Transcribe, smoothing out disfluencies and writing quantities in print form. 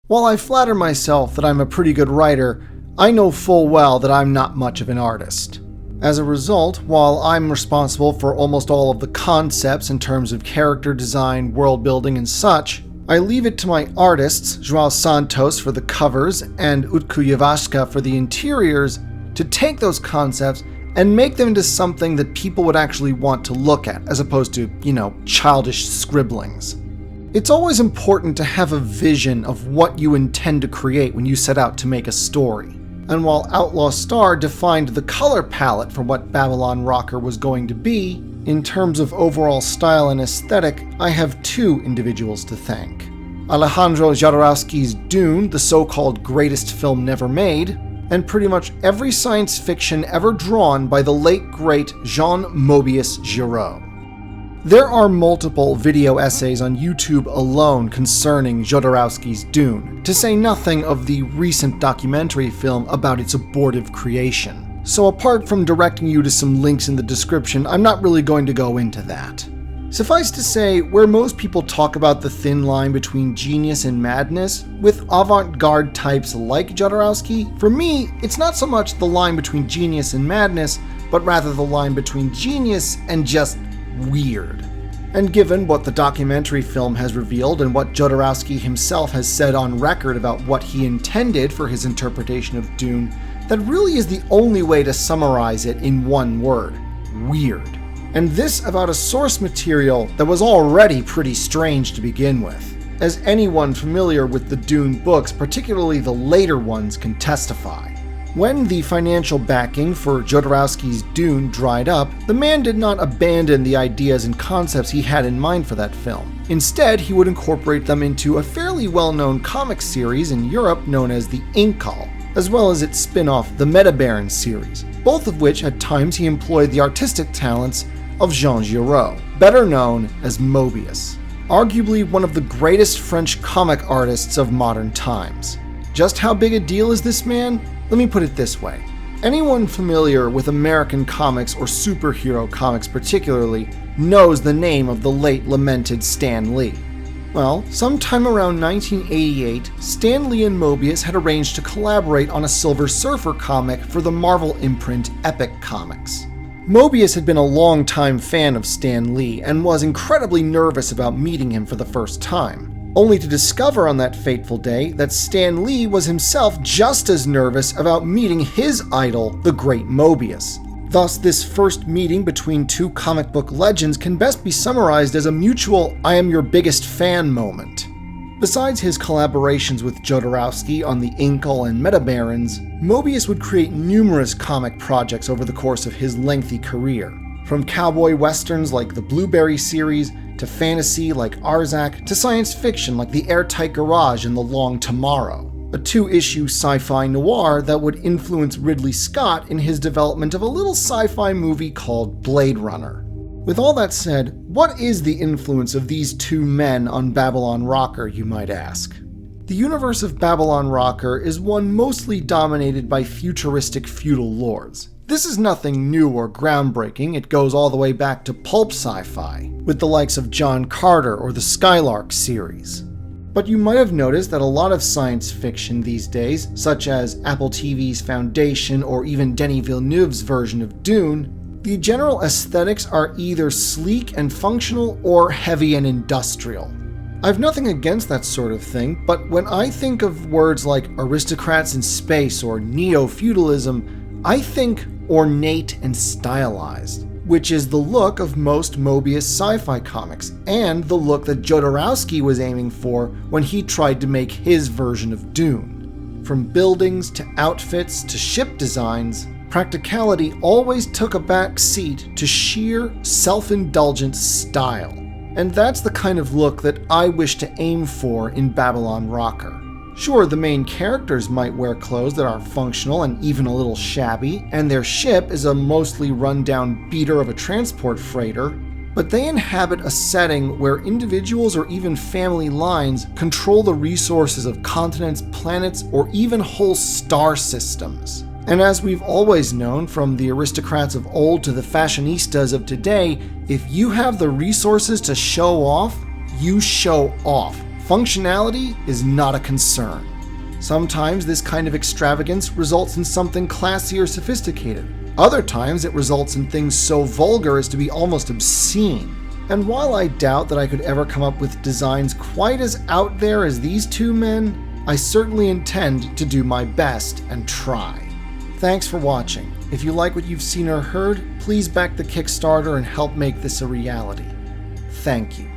While I flatter myself that I'm a pretty good writer, I know full well that I'm not much of an artist. As a result, while I'm responsible for almost all of the concepts in terms of character design, world building, and such, I leave it to my artists, João Santos for the covers and Utku Yavashka for the interiors, to take those concepts and make them into something that people would actually want to look at, as opposed to, childish scribblings. It's always important to have a vision of what you intend to create when you set out to make a story. And while Outlaw Star defined the color palette for what Babylon Rocker was going to be, in terms of overall style and aesthetic, I have two individuals to thank. Alejandro Jodorowsky's Dune, the so-called greatest film never made, and pretty much every science fiction ever drawn by the late great Jean Moebius Giraud. There are multiple video essays on YouTube alone concerning Jodorowsky's Dune, to say nothing of the recent documentary film about its abortive creation. So apart from directing you to some links in the description, I'm not really going to go into that. Suffice to say, where most people talk about the thin line between genius and madness, with avant-garde types like Jodorowsky, for me, it's not so much the line between genius and madness, but rather the line between genius and just weird. And given what the documentary film has revealed and what Jodorowsky himself has said on record about what he intended for his interpretation of Dune, that really is the only way to summarize it in one word: weird. And this about a source material that was already pretty strange to begin with, as anyone familiar with the Dune books, particularly the later ones, can testify. When the financial backing for Jodorowsky's Dune dried up, the man did not abandon the ideas and concepts he had in mind for that film. Instead, he would incorporate them into a fairly well-known comic series in Europe known as the Incal, as well as its spin-off, the Metabaron series, both of which at times he employed the artistic talents of Jean Giraud, better known as Moebius, arguably one of the greatest French comic artists of modern times. Just how big a deal is this man? Let me put it this way. Anyone familiar with American comics or superhero comics particularly knows the name of the late lamented Stan Lee. Well, sometime around 1988, Stan Lee and Moebius had arranged to collaborate on a Silver Surfer comic for the Marvel imprint Epic Comics. Moebius had been a long-time fan of Stan Lee and was incredibly nervous about meeting him for the first time, only to discover on that fateful day that Stan Lee was himself just as nervous about meeting his idol, the great Moebius. Thus, this first meeting between two comic book legends can best be summarized as a mutual "I am your biggest fan" moment. Besides his collaborations with Jodorowsky on the Incal and Metabarons, Moebius would create numerous comic projects over the course of his lengthy career. From cowboy westerns like the Blueberry series, to fantasy like Arzak, to science fiction like The Airtight Garage and The Long Tomorrow, a 2-issue sci-fi noir that would influence Ridley Scott in his development of a little sci-fi movie called Blade Runner. With all that said, what is the influence of these two men on Babylon Rocker, you might ask? The universe of Babylon Rocker is one mostly dominated by futuristic feudal lords. This is nothing new or groundbreaking, it goes all the way back to pulp sci-fi, with the likes of John Carter or the Skylark series. But you might have noticed that a lot of science fiction these days, such as Apple TV's Foundation or even Denis Villeneuve's version of Dune, the general aesthetics are either sleek and functional or heavy and industrial. I've nothing against that sort of thing, but when I think of words like aristocrats in space or neo-feudalism, I think ornate and stylized, which is the look of most Moebius sci-fi comics, and the look that Jodorowsky was aiming for when he tried to make his version of Dune. From buildings to outfits to ship designs, practicality always took a back seat to sheer, self-indulgent style. And that's the kind of look that I wish to aim for in Babylon Rocker. Sure, the main characters might wear clothes that are functional and even a little shabby, and their ship is a mostly run-down beater of a transport freighter, but they inhabit a setting where individuals or even family lines control the resources of continents, planets, or even whole star systems. And as we've always known, from the aristocrats of old to the fashionistas of today, if you have the resources to show off, you show off. Functionality is not a concern. Sometimes this kind of extravagance results in something classy or sophisticated. Other times it results in things so vulgar as to be almost obscene. And while I doubt that I could ever come up with designs quite as out there as these two men, I certainly intend to do my best and try. Thanks for watching. If you like what you've seen or heard, please back the Kickstarter and help make this a reality. Thank you.